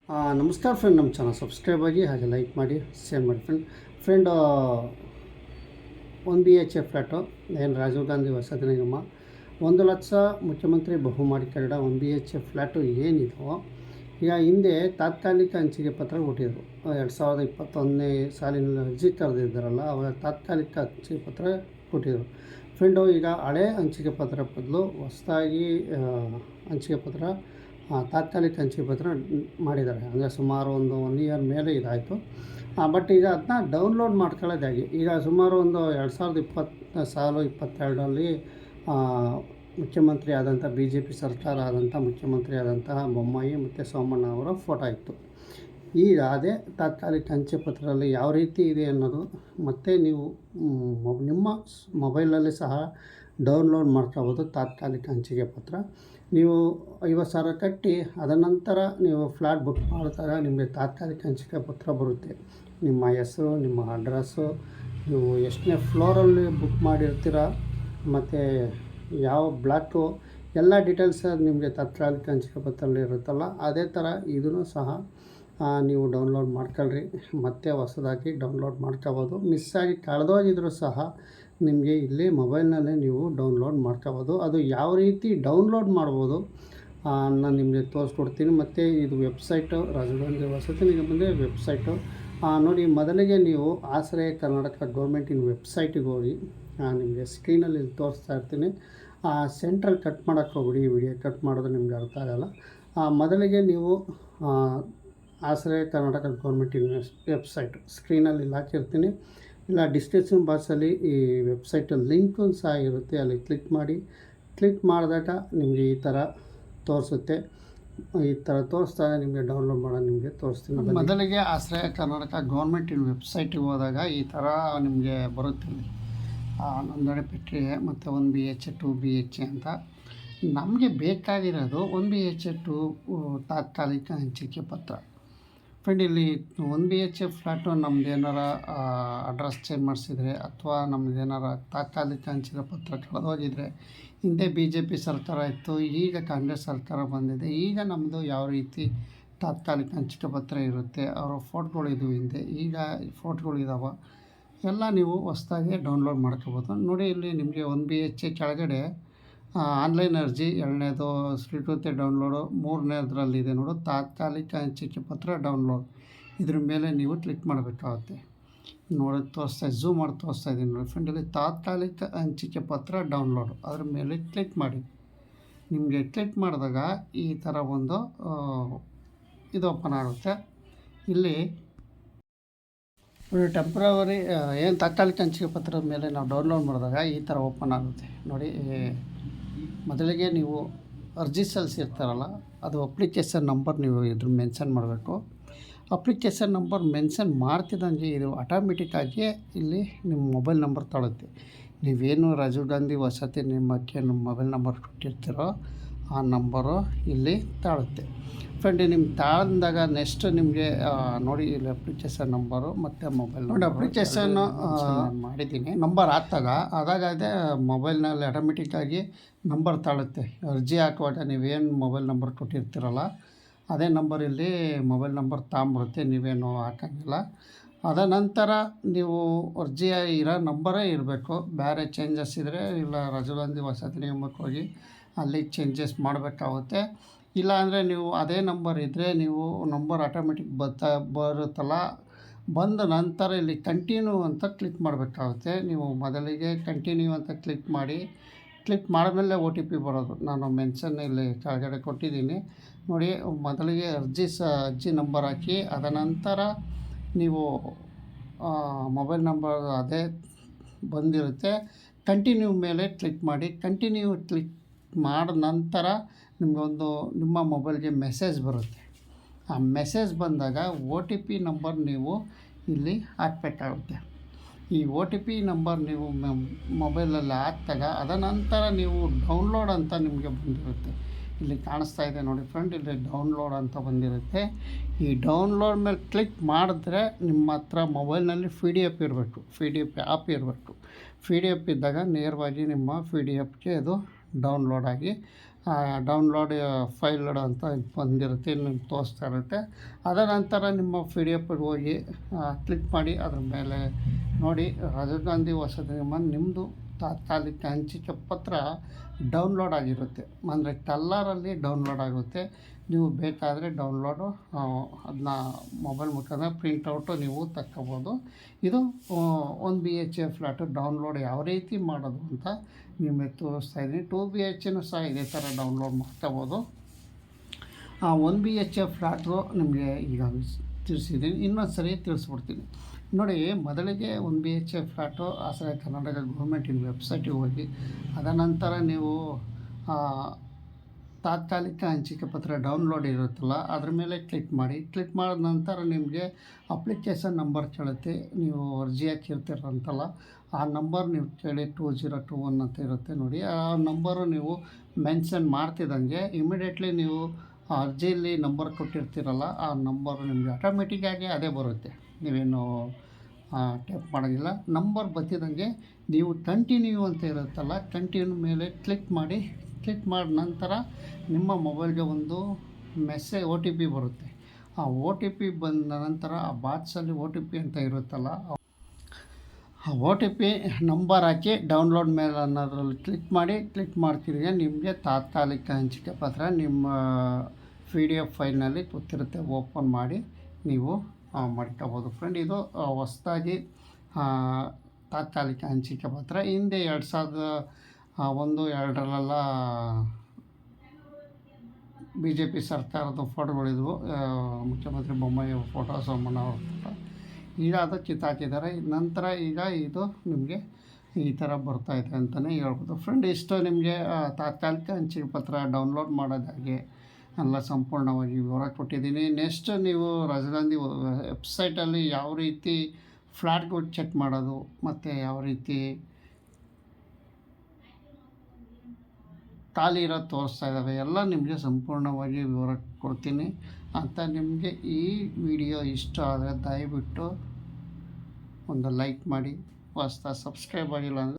ನಮಸ್ಕಾರ ಫ್ರೆಂಡ್, ನಮ್ಮ channel subscribe ಆಗಿ ಹಾಗೆ ಲೈಕ್ ಮಾಡಿ ಶೇರ್ ಮಾಡಿ ಫ್ರೆಂಡ್ 1 BHK ಫ್ಲ್ಯಾಟು ಏನು ರಾಜೀವ್ ಗಾಂಧಿ ವಸತಿ ನಿಗಮ 1,00,000 ಮುಖ್ಯಮಂತ್ರಿ ಬಹುಮಾಡಿ ಕನ್ನಡ 1 BHK ಫ್ಲ್ಯಾಟು ಏನಿದೋ ಈಗ ಹಿಂದೆ ತಾತ್ಕಾಲಿಕ ಹಂಚಿಕೆ ಪತ್ರ ಕೊಟ್ಟಿದ್ದರು. 2021ನೇ ಸಾಲಿನಲ್ಲಿ ಅರ್ಜಿ ಕರೆದಿದ್ದಾರಲ್ಲ, ಅವಾಗ ತಾತ್ಕಾಲಿಕ ಹಂಚಿಕೆ ಪತ್ರ ಕೊಟ್ಟಿದ್ದರು ಫ್ರೆಂಡು. ಈಗ ಹಳೆ ಹಂಚಿಕೆ ಪತ್ರ ಬದಲು ಹೊಸದಾಗಿ ಹಂಚಿಕೆ ಪತ್ರ ತಾತ್ಕಾಲಿಕ ಹಂಚಿಕೆ ಪತ್ರ ಮಾಡಿದ್ದಾರೆ. ಅಂದರೆ ಸುಮಾರು ಒಂದು 1 ಇಯರ್ ಮೇಲೆ ಇದಾಯಿತು. ಬಟ್ ಈಗ ಅದನ್ನ ಡೌನ್ಲೋಡ್ ಮಾಡ್ಕೊಳ್ಳೋದಾಗಿ ಈಗ ಸುಮಾರು ಒಂದು 2022ರಲ್ಲಿ ಮುಖ್ಯಮಂತ್ರಿ ಆದಂಥ BJP ಸರ್ಕಾರ ಆದಂಥ ಮುಖ್ಯಮಂತ್ರಿ ಆದಂತಹ ಬೊಮ್ಮಾಯಿ ಮತ್ತು ಸೋಮಣ್ಣ ಅವರ ಫೋಟೋ ಇತ್ತು. ಈಗ ಅದೇ ತಾತ್ಕಾಲಿಕ ಹಂಚಿಕೆ ಪತ್ರದಲ್ಲಿ ಯಾವ ರೀತಿ ಇದೆ ಅನ್ನೋದು ಮತ್ತು ನೀವು ನಿಮ್ಮ ಮೊಬೈಲಲ್ಲಿ ಸಹ ಡೌನ್ಲೋಡ್ ಮಾಡ್ಕೋಬೋದು. ತಾತ್ಕಾಲಿಕ ಹಂಚಿಕೆ ಪತ್ರ ನೀವು 50,000 ಕಟ್ಟಿ ಅದ ನಂತರ ನೀವು ಫ್ಲ್ಯಾಟ್ ಬುಕ್ ಮಾಡಿದಾಗ ನಿಮಗೆ ತಾತ್ಕಾಲಿಕ ಹಂಚಿಕೆ ಪತ್ರ ಬರುತ್ತೆ. ನಿಮ್ಮ ಹೆಸರು, ನಿಮ್ಮ ಅಡ್ರೆಸ್ಸು, ನೀವು ಎಷ್ಟನೇ ಫ್ಲೋರಲ್ಲಿ ಬುಕ್ ಮಾಡಿರ್ತೀರ ಮತ್ತು ಯಾವ ಬ್ಲಾಕು, ಎಲ್ಲ ಡೀಟೇಲ್ಸ್ ನಿಮಗೆ ತಾತ್ಕಾಲಿಕ ಹಂಚಿಕೆ ಪತ್ರದಲ್ಲಿ ಇರುತ್ತಲ್ಲ, ಅದೇ ಥರ ಇದೂ ಸಹ ನೀವು ಡೌನ್ಲೋಡ್ ಮಾಡ್ಕೊಳ್ರಿ. ಮತ್ತೆ ಹೊಸದಾಗಿ ಡೌನ್ಲೋಡ್ ಮಾಡ್ಕೋಬೋದು. ಮಿಸ್ಸಾಗಿ ಕಳೆದೋಗಿದ್ರೂ ಸಹ ನಿಮಗೆ ಇಲ್ಲಿ ಮೊಬೈಲ್ನಲ್ಲೇ ನೀವು ಡೌನ್ಲೋಡ್ ಮಾಡ್ಕೋಬೋದು. ಅದು ಯಾವ ರೀತಿ ಡೌನ್ಲೋಡ್ ಮಾಡ್ಬೋದು ನಾನು ನಿಮಗೆ ತೋರಿಸ್ಕೊಡ್ತೀನಿ. ಮತ್ತು ಇದು ವೆಬ್ಸೈಟು ರಾಜೀವ್ ಗಾಂಧಿ ವಸತಿ ನಿಗಮದ ವೆಬ್ಸೈಟು ನೋಡಿ. ಮೊದಲಿಗೆ ನೀವು ಆಶ್ರಯ ಕರ್ನಾಟಕ ಗೌರ್ಮೆಂಟಿನ ವೆಬ್ಸೈಟಿಗೆ ಹೋಗಿ, ನಿಮಗೆ ಸ್ಕ್ರೀನಲ್ಲಿ ತೋರಿಸ್ತಾ ಇರ್ತೀನಿ. ಸೆಂಟ್ರಲ್ಲಿ ಕಟ್ ಮಾಡೋಕ್ಕೆ ಹೋಗ್ಬಿಡಿ, ಈ ವಿಡಿಯೋ ಕಟ್ ಮಾಡೋದು ನಿಮ್ಗೆ ಅರ್ಥ ಆಗೋಲ್ಲ. ಮೊದಲಿಗೆ ನೀವು ಆಶ್ರಯ ಕರ್ನಾಟಕ ಗೌರ್ಮೆಂಟಿನ ವೆಬ್ಸೈಟ್ ಸ್ಕ್ರೀನಲ್ಲಿ ಹಾಕಿರ್ತೀನಿ, ಇಲ್ಲ ಡಿಸ್ಕ್ರಿಪ್ಷನ್ ಬಾಕ್ಸಲ್ಲಿ ಈ ವೆಬ್ಸೈಟ್ ಲಿಂಕು ಸಹ ಇರುತ್ತೆ, ಅಲ್ಲಿ ಕ್ಲಿಕ್ ಮಾಡಿದಾಗ ನಿಮಗೆ ಈ ಥರ ತೋರಿಸುತ್ತೆ. ಈ ಥರ ತೋರಿಸಿದಾಗ ನಿಮಗೆ ಡೌನ್ಲೋಡ್ ಮಾಡೋದು ನಿಮಗೆ ತೋರಿಸ್ತೀನಿ. ಮೊದಲಿಗೆ ಆಶ್ರಯ ಕರ್ನಾಟಕ ಗೌರ್ಮೆಂಟಿನ ವೆಬ್ಸೈಟಿಗೆ ಹೋದಾಗ ಈ ಥರ ನಿಮಗೆ ಬರುತ್ತೆ. ನೋಂದಣಿ ಪ್ರಕ್ರಿಯೆ ಮತ್ತು 1 BHK 2 BHK ಅಂತ ನಮಗೆ ಬೇಕಾಗಿರೋದು 1 BHK 2 ತಾತ್ಕಾಲಿಕ ಹಂಚಿಕೆ ಪತ್ರ ಫ್ರೆಂಡ್. ಇಲ್ಲಿ 1 BHK ಫ್ಲ್ಯಾಟು ನಮ್ದು ಏನಾರ ಅಡ್ರೆಸ್ ಚೇಂಜ್ ಮಾಡಿಸಿದರೆ ಅಥವಾ ನಮ್ದು ಏನಾರ ತಾತ್ಕಾಲಿಕ ಹಂಚಿಕೆ ಪತ್ರ ಕಳೆದೋಗಿದ್ರೆ, ಹಿಂದೆ BJP ಸರ್ಕಾರ ಇತ್ತು, ಈಗ ಕಾಂಗ್ರೆಸ್ ಸರ್ಕಾರ ಬಂದಿದೆ. ಈಗ ನಮ್ಮದು ಯಾವ ರೀತಿ ತಾತ್ಕಾಲಿಕ ಹಂಚಿಕೆ ಪತ್ರ ಇರುತ್ತೆ, ಅವರ ಫೋಟೋಗಳು ಇದು ಹಿಂದೆ, ಈಗ ಫೋಟೋಗಳಿದ್ದಾವೆ, ಎಲ್ಲ ನೀವು ಹೊಸದಾಗಿ ಡೌನ್ಲೋಡ್ ಮಾಡ್ಕೋಬೋದು. ನೋಡಿ, ಇಲ್ಲಿ ನಿಮಗೆ 1 BHK ಕೆಳಗಡೆ ಆನ್ಲೈನ್ ಅರ್ಜಿ, 2ನೇದು ಸ್ವೀಕೃತಿ ಡೌನ್ಲೋಡು, 3ನೇದರಲ್ಲಿದೆ ನೋಡು ತಾತ್ಕಾಲಿಕ ಹಂಚಿಕೆ ಪತ್ರ ಡೌನ್ಲೋಡ್. ಇದ್ರ ಮೇಲೆ ನೀವು ಕ್ಲಿಕ್ ಮಾಡಬೇಕಾಗುತ್ತೆ. ನೋಡಿ ಝೂಮ್ ಮಾಡಿ ತೋರಿಸ್ತಾ ಇದ್ದೀನಿ ನೋಡಿ ಫ್ರೆಂಡ್. ಇಲ್ಲಿ ತಾತ್ಕಾಲಿಕ ಹಂಚಿಕೆ ಪತ್ರ ಡೌನ್ಲೋಡ್, ಅದ್ರ ಮೇಲೆ ಕ್ಲಿಕ್ ಮಾಡಿ. ನಿಮಗೆ ಕ್ಲಿಕ್ ಮಾಡಿದಾಗ ಈ ಥರ ಒಂದು ಇದು ಓಪನ್ ಆಗುತ್ತೆ. ಇಲ್ಲಿ ಟೆಂಪ್ರವರಿ ಏನು ತಾತ್ಕಾಲಿಕ ಹಂಚಿಕೆ ಪತ್ರದ ಮೇಲೆ ನಾವು ಡೌನ್ಲೋಡ್ ಮಾಡಿದಾಗ ಈ ಥರ ಓಪನ್ ಆಗುತ್ತೆ ನೋಡಿ. ಮೊದಲಿಗೆ ನೀವು ಅರ್ಜಿ ಸಲ್ಲಿಸಿರ್ತಾರಲ್ಲ, ಅದು ಅಪ್ಲಿಕೇಶನ್ ನಂಬರ್ ನೀವು ಇದ್ರ ಮೆನ್ಷನ್ ಮಾಡಬೇಕು. ಅಪ್ಲಿಕೇಶನ್ ನಂಬರ್ ಮೆನ್ಷನ್ ಮಾಡ್ತಿದ್ದಂಗೆ ಇದು ಆಟೋಮೆಟಿಕ್ಕಾಗಿ ಇಲ್ಲಿ ನಿಮ್ಮ ಮೊಬೈಲ್ ನಂಬರ್ ತಗೊಳುತ್ತೆ. ನೀವೇನು ರಾಜೀವ್ ಗಾಂಧಿ ವಸತಿ ನಿಗಮಕ್ಕೆ ನಿಮ್ಮ ಮೊಬೈಲ್ ನಂಬರ್ ಕೊಟ್ಟಿರ್ತೀರೋ ಆ ನಂಬರು ಇಲ್ಲಿ ತಾಳುತ್ತೆ ಫ್ರೆಂಡ್. ನಿಮ್ಗೆ ತಾಳ್ದಾಗ ನೆಕ್ಸ್ಟ್ ನಿಮಗೆ ನೋಡಿ ಇಲ್ಲಿ ಅಪ್ಲಿಕೇಶನ್ ನಂಬರು ಮತ್ತು ಮೊಬೈಲ್ ನೋಡಿ. ಅಪ್ಲಿಕೇಶನ್ನು ಮಾಡಿದ್ದೀನಿ, ನಂಬರ್ ಅದಾಗದೇ ಮೊಬೈಲ್ನಲ್ಲಿ ಆಟೋಮೆಟಿಕ್ಕಾಗಿ ನಂಬರ್ ತಾಳುತ್ತೆ. ಅರ್ಜಿ ಹಾಕುವಾಗ ನೀವೇನು ಮೊಬೈಲ್ ನಂಬರ್ ಕೊಟ್ಟಿರ್ತೀರಲ್ಲ, ಅದೇ ನಂಬರ್ ಇಲ್ಲಿ ಮೊಬೈಲ್ ನಂಬರ್ ತಗೊಂಬರುತ್ತೆ, ನೀವೇನು ಹಾಕೋಂಗಿಲ್ಲ. ಅದ ನಂತರ ನೀವು ಅರ್ಜಿ ಇರೋ ನಂಬರೇ ಇರಬೇಕು. ಬೇರೆ ಚೇಂಜಸ್ ಇದ್ದರೆ ಇಲ್ಲ ರಾಜೀವ್ ಗಾಂಧಿ ವಸತಿ ನಿಗಮಕ್ಕೆ ಹೋಗಿ ಅಲ್ಲಿ ಚೇಂಜಸ್ ಮಾಡಬೇಕಾಗುತ್ತೆ. ಇಲ್ಲ ಅಂದರೆ ನೀವು ಅದೇ ನಂಬರ್ ಇದ್ದರೆ ನೀವು ನಂಬರ್ ಆಟೋಮೆಟಿಕ್ ಬರುತ್ತಲ್ಲ, ಬಂದ ನಂತರ ಇಲ್ಲಿ ಕಂಟಿನ್ಯೂ ಅಂತ ಕ್ಲಿಕ್ ಮಾಡಬೇಕಾಗುತ್ತೆ. ನೀವು ಮೊದಲಿಗೆ ಕಂಟಿನ್ಯೂ ಅಂತ ಕ್ಲಿಕ್ ಮಾಡಿದ್ಮೇಲೆ OTP ಬರೋದು. ನಾನು ಮೆನ್ಷನ್ ಇಲ್ಲಿ ಕೆಳಗಡೆ ಕೊಟ್ಟಿದ್ದೀನಿ ನೋಡಿ. ಮೊದಲಿಗೆ ಅರ್ಜಿ ನಂಬರ್ ಹಾಕಿ, ಅದ ನಂತರ ನೀವು ಮೊಬೈಲ್ ನಂಬರ್ ಅದೇ ಬಂದಿರುತ್ತೆ, ಕಂಟಿನ್ಯೂ ಮೇಲೆ ಕ್ಲಿಕ್ ಮಾಡಿ. ಕಂಟಿನ್ಯೂ ಕ್ಲಿಕ್ ಮಾಡಿದ ನಂತರ ನಿಮ್ಮ ಮೊಬೈಲ್ಗೆ ಮೆಸೇಜ್ ಬರುತ್ತೆ. ಆ ಮೆಸೇಜ್ ಬಂದಾಗ OTP ನಂಬರ್ ನೀವು ಇಲ್ಲಿ ಹಾಕಬೇಕಾಗುತ್ತೆ. ಈ OTP ನಂಬರ್ ನೀವು ಮೊಬೈಲಲ್ಲಿ ಹಾಕಿದಾಗ ಅದ ನಂತರ ನೀವು ಡೌನ್ಲೋಡ್ ಅಂತ ನಿಮಗೆ ಬಂದಿರುತ್ತೆ. ಇಲ್ಲಿ ಕಾಣಿಸ್ತಾ ಇದೆ ನೋಡಿ ಫ್ರೆಂಡ್, ಇಲ್ಲಿ ಡೌನ್ಲೋಡ್ ಅಂತ ಬಂದಿರುತ್ತೆ. ಈ ಡೌನ್ಲೋಡ್ ಮೇಲೆ ಕ್ಲಿಕ್ ಮಾಡಿದ್ರೆ ನಿಮ್ಮ ಹತ್ರ ಮೊಬೈಲ್ನಲ್ಲಿ PDF ಇರಬೇಕು, PDF ಆ್ಯಪ್ ಇರಬೇಕು. PDF ಇದ್ದಾಗ ನೇರವಾಗಿ ನಿಮ್ಮ PDFಗೆ ಅದು ಡೌನ್ಲೋಡ್ ಆಗಿ ಡೌನ್ಲೋಡ್ ಫೈಲ್ ಅಂತ ಬಂದಿರುತ್ತೆ, ನಿಮ್ಗೆ ತೋರಿಸ್ತಾ ಇರುತ್ತೆ. ಅದರ ನಂತರ ನಿಮ್ಮ ಪಿ ಡಿ ಎಫ್ಗೆ ಹೋಗಿ ಕ್ಲಿಕ್ ಮಾಡಿ ಅದ್ರ ಮೇಲೆ ನೋಡಿ ರಾಜೀವ್ ಗಾಂಧಿ ವಸತಿ ನಿಗಮ ನಿಮ್ಮದು ತಾತ್ಕಾಲಿಕ ಹಂಚಿಕೆ ಪತ್ರ ಡೌನ್ಲೋಡ್ ಆಗಿರುತ್ತೆ, ಅಂದರೆ ಕಲ್ಲರಲ್ಲಿ ಡೌನ್ಲೋಡ್ ಆಗುತ್ತೆ. ನೀವು ಬೇಕಾದರೆ ಡೌನ್ಲೋಡು ಅದನ್ನ ಮೊಬೈಲ್ ಮುಖಾಂತರ ಪ್ರಿಂಟೌಟು ನೀವು ತಗೋಬೋದು. ಇದು 1 BHK ಫ್ಲ್ಯಾಟು ಡೌನ್ಲೋಡ್ ಯಾವ ರೀತಿ ಮಾಡೋದು ಅಂತ ನಿಮಗೆ ತೋರಿಸ್ತಾ ಇದ್ದೀನಿ. 2 BHK ಸಹ ಇದೇ ಥರ ಡೌನ್ಲೋಡ್ ಮಾಡ್ಕೋಬೋದು. 1 BHK ಫ್ಲ್ಯಾಟು ನಿಮಗೆ ಈಗ ತಿಳಿಸಿದ್ದೀನಿ, ಇನ್ನೊಂದು ಸರಿ ತಿಳಿಸ್ಬಿಡ್ತೀನಿ ನೋಡಿ. ಮೊದಲಿಗೆ 1 BHK ಫ್ಲ್ಯಾಟು ಆಶ್ರಯ ಕರ್ನಾಟಕ ಗೌರ್ಮೆಂಟಿನ ವೆಬ್ಸೈಟಿಗೆ ಹೋಗಿ ಅದರ ನಂತರ ನೀವು ತಾತ್ಕಾಲಿಕ ಹಂಚಿಕೆ ಪತ್ರ ಡೌನ್ಲೋಡ್ ಇರುತ್ತಲ್ಲ ಅದ್ರ ಮೇಲೆ ಕ್ಲಿಕ್ ಮಾಡಿ. ಕ್ಲಿಕ್ ಮಾಡಿದ ನಂತರ ನಿಮಗೆ ಅಪ್ಲಿಕೇಶನ್ ನಂಬರ್ ಕೇಳುತ್ತೆ, ನೀವು ಅರ್ಜಿ ಹಾಕಿರ್ತೀರಂತಲ್ಲ ಆ ನಂಬರ್ ನೀವು ಕೇಳಿ 2021 ಅಂತ ಇರುತ್ತೆ ನೋಡಿ. ಆ ನಂಬರು ನೀವು ಮೆನ್ಷನ್ ಮಾಡ್ತಿದ್ದಂಗೆ ಇಮಿಡಿಯೇಟ್ಲಿ ನೀವು ಅರ್ಜಿಯಲ್ಲಿ ನಂಬರ್ ಕೊಟ್ಟಿರ್ತೀರಲ್ಲ ಆ ನಂಬರು ನಿಮಗೆ ಆಟೋಮೆಟಿಕ್ಕಾಗಿ ಅದೇ ಬರುತ್ತೆ, ನೀವೇನು ಟೈಪ್ ಮಾಡೋಂಗಿಲ್ಲ. ನಂಬರ್ ಬರ್ತಿದ್ದಂಗೆ ನೀವು ಕಂಟಿನ್ಯೂ ಅಂತ ಇರುತ್ತಲ್ಲ ಕಂಟಿನ್ಯೂ ಮೇಲೆ ಕ್ಲಿಕ್ ಮಾಡಿ. ಕ್ಲಿಕ್ ಮಾಡಿದ ನಂತರ ನಿಮ್ಮ ಮೊಬೈಲ್ಗೆ ಒಂದು ಮೆಸೇಜ್ OTP ಬರುತ್ತೆ. ಆ OTP ಬಂದ ನಂತರ ಆ ಬಾಕ್ಸಲ್ಲಿ OTP ಅಂತ ಇರುತ್ತಲ್ಲ ಆ OTP ನಂಬರ್ ಹಾಕಿ ಡೌನ್ಲೋಡ್ ಮೇಲೆ ಅನ್ನೋದ್ರಲ್ಲಿ ಕ್ಲಿಕ್ ಮಾಡಿ. ಕ್ಲಿಕ್ ಮಾಡ್ತಿದ್ರೆ ನಿಮಗೆ ತಾತ್ಕಾಲಿಕ ಹಂಚಿಕೆ ಪತ್ರ ನಿಮ್ಮ PDF ಫೈಲ್ನಲ್ಲಿ ಕೂತಿರುತ್ತೆ, ಓಪನ್ ಮಾಡಿ ನೀವು ಮಾಡ್ಕೋಬೋದು ಫ್ರೆಂಡ್. ಇದು ಹೊಸದಾಗಿ ತಾತ್ಕಾಲಿಕ ಹಂಚಿಕೆ ಪತ್ರ. ಹಿಂದೆ 2001-2ರಲ್ಲೆಲ್ಲ BJP ಸರ್ಕಾರದ ಫೋಟೋಗಳಿದ್ವು, ಮುಖ್ಯಮಂತ್ರಿ ಬೊಮ್ಮಾಯಿ ಫೋಟೋ, ಸೋಮಣ್ಣ ಅವ್ರ ಫೋಟೋ. ಈಗ ಅದು ಕಿತ್ತಾಕಿದ್ದಾರೆ. ನಂತರ ಈಗ ಇದು ನಿಮಗೆ ಈ ಥರ ಬರ್ತಾಯಿದೆ ಅಂತಲೇ ಹೇಳ್ಬೋದು ಫ್ರೆಂಡ್. ಇಷ್ಟು ನಿಮಗೆ ತಾತ್ಕಾಲಿಕ ಹಂಚಿಕೆ ಪತ್ರ ಡೌನ್ಲೋಡ್ ಮಾಡೋದಾಗೆ ಎಲ್ಲ ಸಂಪೂರ್ಣವಾಗಿ ವಿವರ ಕೊಟ್ಟಿದ್ದೀನಿ. ನೆಕ್ಸ್ಟ್ ನೀವು ರಾಜೀವ್ ಗಾಂಧಿ ವೆಬ್ಸೈಟಲ್ಲಿ ಯಾವ ರೀತಿ ಫ್ಲ್ಯಾಟ್ಗಳು ಚೆಕ್ ಮಾಡೋದು ಮತ್ತು ಯಾವ ರೀತಿ ಖಾಲಿ ಇರೋದು ತೋರಿಸ್ತಾ ಇದ್ದಾವೆ ಎಲ್ಲ ನಿಮಗೆ ಸಂಪೂರ್ಣವಾಗಿ ವಿವರ ಕೊಡ್ತೀನಿ ಅಂತ. ನಿಮಗೆ ಈ ವಿಡಿಯೋ ಇಷ್ಟ ಆದರೆ ದಯವಿಟ್ಟು ಒಂದು ಲೈಕ್ ಮಾಡಿ, ಹೊಸ್ದಾಗಿ ಸಬ್ಸ್ಕ್ರೈಬ್ ಆಗಿಲ್ಲ ಅಂದರೆ